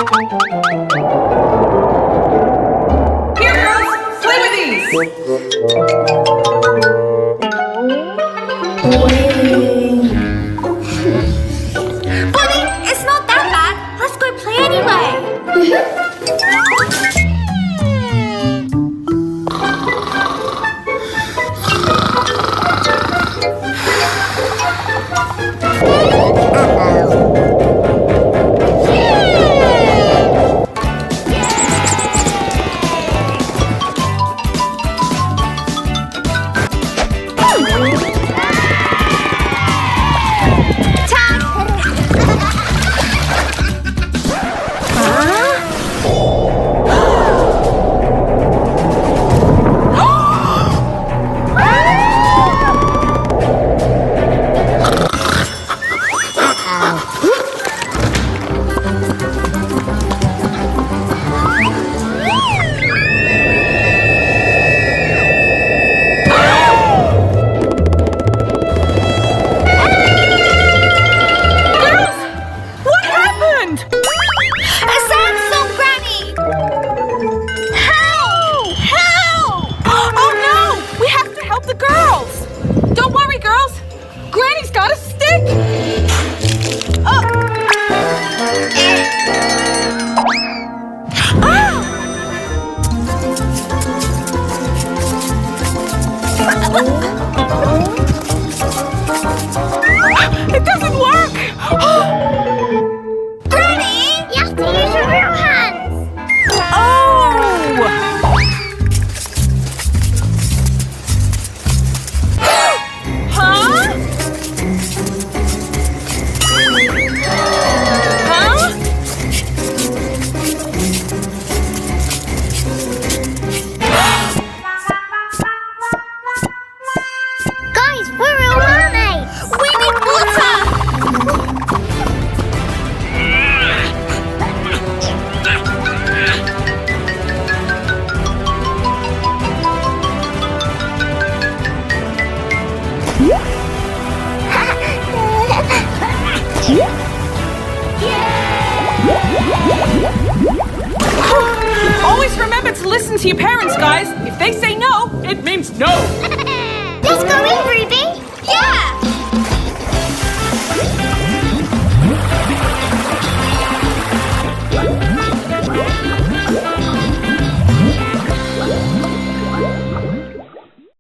Here, girls, play with these. Bunny, it's not that bad. Let's go play anyway. It doesn't work! Granny, you have to use your real hands. Oh! Huh? Huh? Guys, we're real mermaids. We need water. Always remember to listen to your parents, guys. If they say no, it means no.